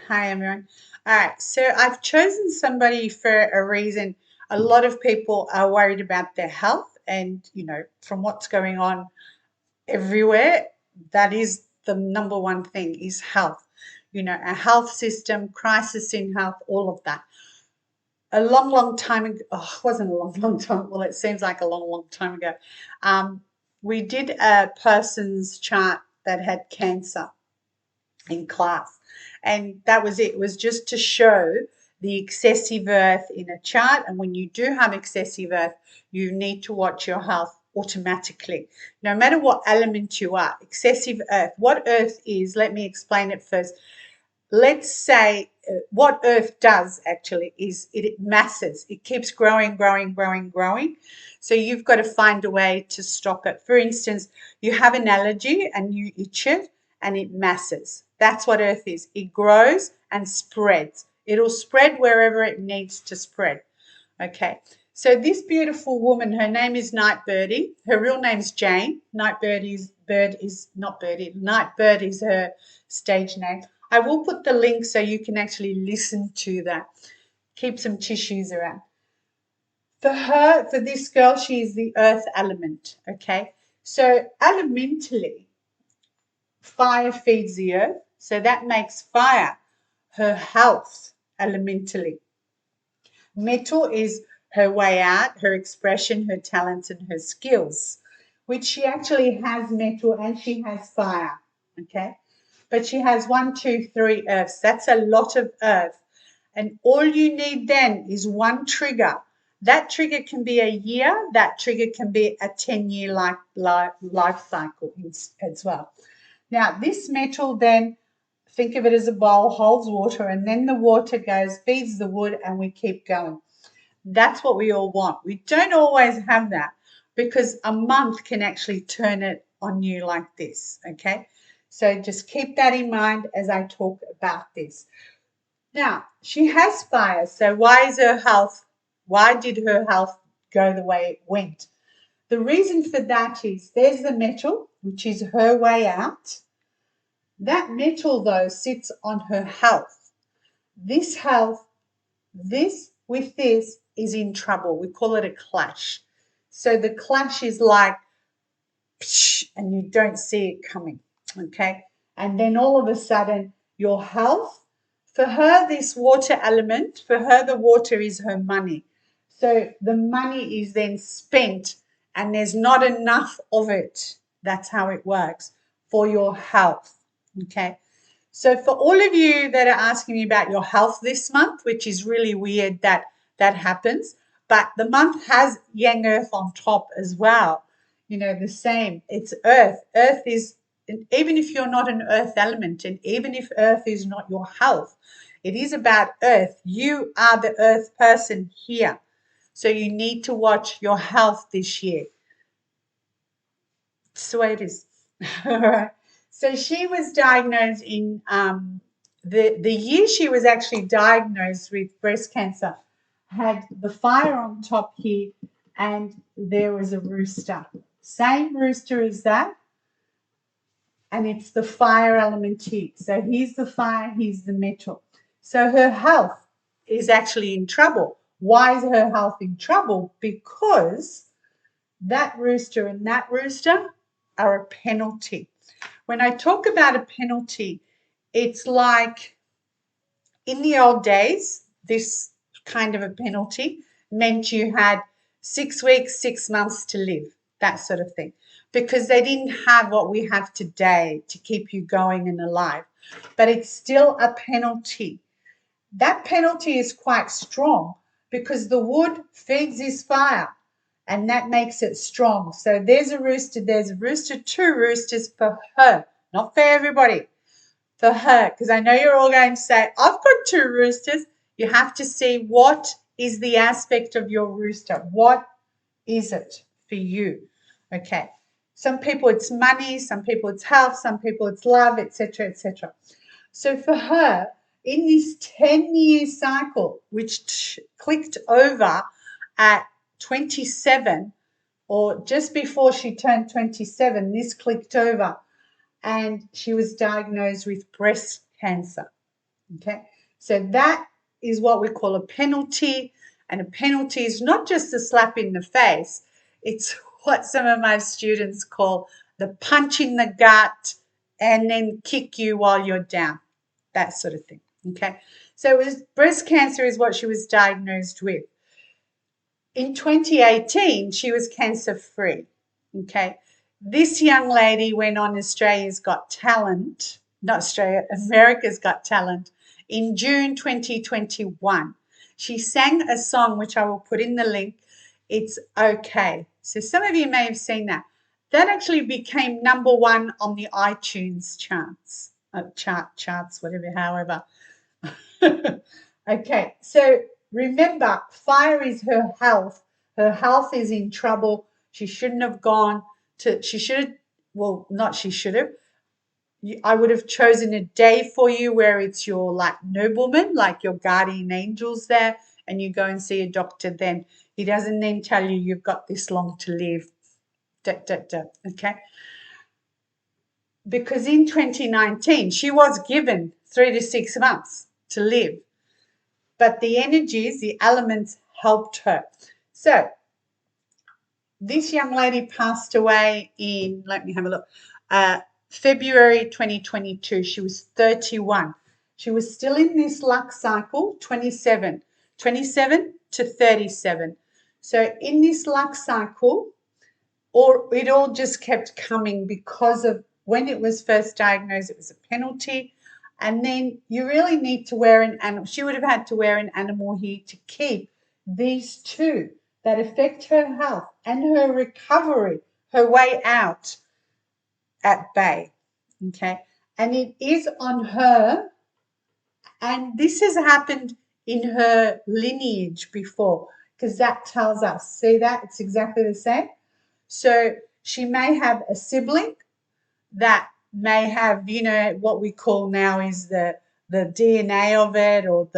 Hi, everyone. All right, so I've chosen somebody for a reason. A lot of people are worried about their health, and from what's going on everywhere, that is the number one thing is health. A health system, crisis in health, all of that. A long, long time ago, oh, it wasn't a long, long time. Well, it seems like a long, long time ago. Um, we did a person's chart that had cancer in class. And that was it. It was just to show the excessive earth in a chart. And when you do have excessive earth, you need to watch your health automatically. No matter what element you are, excessive earth, what earth is, let me explain it first. Let's say what earth does actually is it masses. It keeps growing, growing, growing, growing. So you've got to find a way to stop it. For instance, you have an allergy and you itch it and it masses. That's what earth is. It grows and spreads. It'll spread wherever it needs to spread. Okay. So this beautiful woman, her name is Nightbirde. Her real name's Jane. Nightbirde is her stage name. I will put the link so you can actually listen to that. Keep some tissues around. For her, for this girl, she is the earth element. Okay. So elementally, fire feeds the earth. So that makes fire her health elementally. Metal is her way out, her expression, her talents, and her skills, which she actually has metal and she has fire. Okay. But she has 1, 2, 3 earths. That's a lot of earth. And all you need then is one trigger. That trigger can be a year, that trigger can be a 10-year life cycle as well. Now, this metal then, think of it as a bowl, holds water, and then the water goes, feeds the wood, and we keep going. That's what we all want. We don't always have that because a month can actually turn it on you like this, okay? So just keep that in mind as I talk about this. Now, she has fire, so why did her health go the way it went? The reason for that is there's the metal, which is her way out. That metal, though, sits on her health. This health, this with this is in trouble. We call it a clash. So the clash is like, and you don't see it coming, okay? And then all of a sudden, your health, for her, this water element, for her, the water is her money. So the money is then spent and there's not enough of it. That's how it works for your health, okay? So for all of you that are asking me about your health this month, which is really weird that that happens, but the month has Yang Earth on top as well. The same. It's Earth. Earth is, even if you're not an Earth element, and even if Earth is not your health, it is about Earth. You are the Earth person here. So you need to watch your health this year. So it is. All right. So she was diagnosed in the year she was actually diagnosed with breast cancer, had the fire on top here, and there was a rooster. Same rooster as that, and it's the fire element here. So here's the fire, here's the metal. So her health is actually in trouble. Why is her health in trouble? Because that rooster and that rooster are a penalty. When I talk about a penalty, it's like in the old days, this kind of a penalty meant you had 6 weeks, 6 months to live, that sort of thing, because they didn't have what we have today to keep you going and alive. But it's still a penalty. That penalty is quite strong because the wood feeds this fire and that makes it strong. So there's a rooster, 2 roosters for her, not for everybody, for her. Because I know you're all going to say, I've got 2 roosters. You have to see what is the aspect of your rooster. What is it for you? Okay. Some people it's money, some people it's health, some people it's love, etc., etc. So for her, in this 10-year cycle, which clicked over at 27, or just before she turned 27, this clicked over and she was diagnosed with breast cancer. Okay, so that is what we call a penalty. And a penalty is not just a slap in the face, it's what some of my students call the punch in the gut and then kick you while you're down, that sort of thing. Okay, so it was, breast cancer is what she was diagnosed with. In 2018, she was cancer free. Okay, this young lady went on Australia's Got Talent, not Australia, America's Got Talent, in June 2021. She sang a song, which I will put in the link. It's Okay. So some of you may have seen that. That actually became number one on the iTunes charts, charts, whatever, however. Okay, so remember, fire is her health. Her health is in trouble. She shouldn't have gone to, she should have, well, not she should have. I would have chosen a day for you where it's your like nobleman, like your guardian angels there, and you go and see a doctor then. He doesn't then tell you you've got this long to live. Okay? Because in 2019, she was given 3 to 6 months to live, but the energies, the elements helped her. So this young lady passed away in, let me have a look, February 2022. She was 31. She was still in this luck cycle, 27 to 37. So in this luck cycle, or it all just kept coming because of when it was first diagnosed, it was a penalty. And then you really need to wear an animal. She would have had to wear an animal here to keep these two that affect her health and her recovery, her way out at bay. Okay. And it is on her. And this has happened in her lineage before, because that tells us, see that? It's exactly the same. So she may have a sibling that may have, you know, what we call now is the DNA of it, or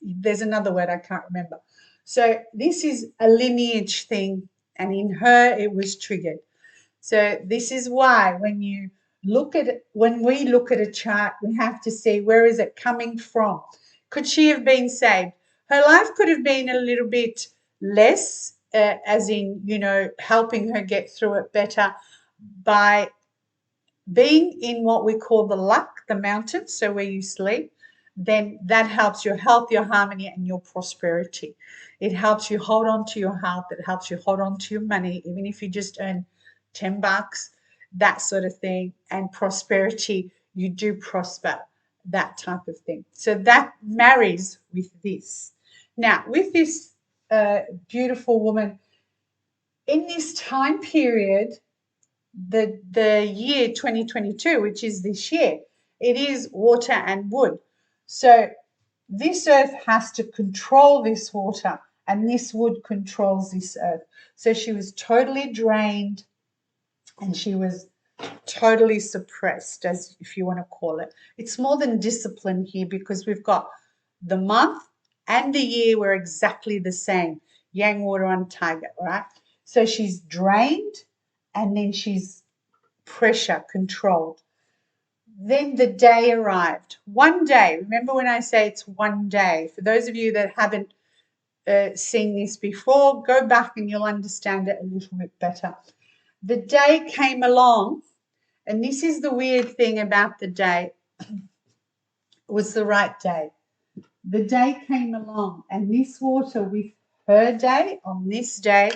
there's another word I can't remember. So this is a lineage thing, and in her it was triggered. So this is why when we look at a chart, we have to see where is it coming from. Could she have been saved? Her life could have been a little bit less, as in, you know, helping her get through it better by being in what we call the luck, the mountains, so where you sleep. Then that helps your health, your harmony, and your prosperity. It helps you hold on to your health. It helps you hold on to your money, even if you just earn $10, that sort of thing. And prosperity, you do prosper, that type of thing. So that marries with this. Now, with this beautiful woman, in this time period, the year 2022, which is this year, it is water and wood. So this earth has to control this water, and this wood controls this earth. So she was totally drained, and she was totally suppressed, as if you want to call it. It's more than discipline here, because we've got the month and the year were exactly the same. Yang, water, and tiger, right? So she's drained, and then she's pressure controlled. Then the day arrived. One day, remember when I say it's one day, for those of you that haven't seen this before, go back and you'll understand it a little bit better. The day came along, and this is the weird thing about the day. It was the right day. The day came along, and this water with her day on this day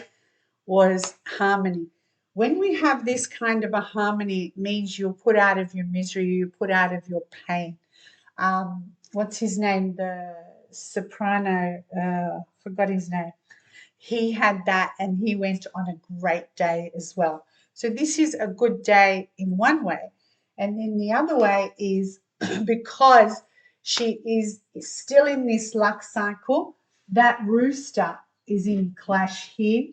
was harmony. When we have this kind of a harmony, it means you're put out of your misery, you're put out of your pain. What's his name? The soprano, forgot his name. He had that, and he went on a great day as well. So this is a good day in one way. And then the other way is because she is still in this luck cycle, that rooster is in clash here,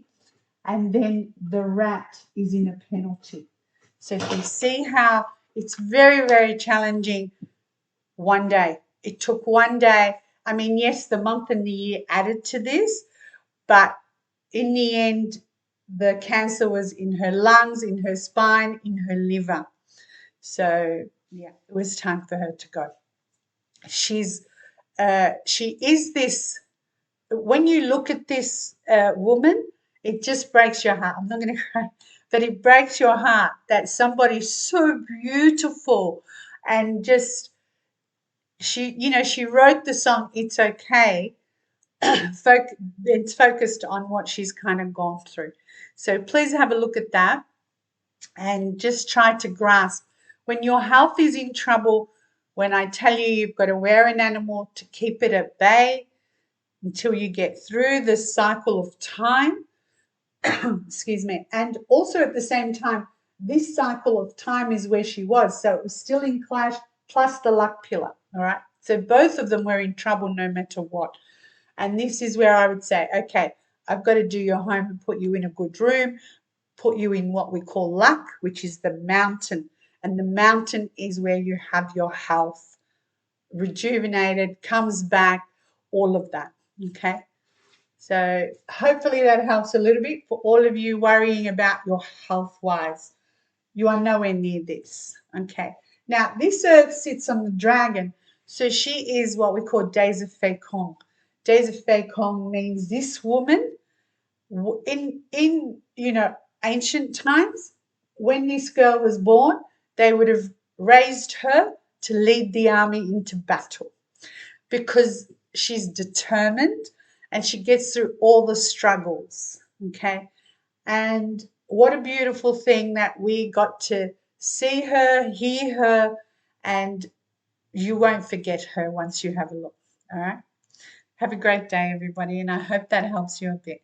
and then the rat is in a penalty. So you can see how it's very, very challenging one day. It took one day. I mean, yes, the month and the year added to this, but in the end, the cancer was in her lungs, in her spine, in her liver. So, yeah, it was time for her to go. She is this. When you look at this woman, it just breaks your heart. I'm not going to cry, but it breaks your heart that somebody so beautiful and just she wrote the song "It's Okay." It's focused on what she's kind of gone through. So please have a look at that and just try to grasp when your health is in trouble. When I tell you you've got to wear an animal to keep it at bay until you get through the cycle of time, excuse me, and also at the same time, this cycle of time is where she was, so it was still in clash, plus the luck pillar. All right, so both of them were in trouble no matter what. And this is where I would say, okay, I've got to do your home and put you in a good room, put you in what we call luck, which is the mountain. And the mountain is where you have your health rejuvenated, comes back, all of that. Okay. So hopefully that helps a little bit for all of you worrying about your health wise. You are nowhere near this. Okay. Now, this earth sits on the dragon. So she is what we call Days of Fei Kong. Days of Fei Kong means this woman in ancient times, when this girl was born, they would have raised her to lead the army into battle because she's determined and she gets through all the struggles. Okay. And what a beautiful thing that we got to see her, hear her, and you won't forget her once you have a look. All right. Have a great day, everybody. And I hope that helps you a bit.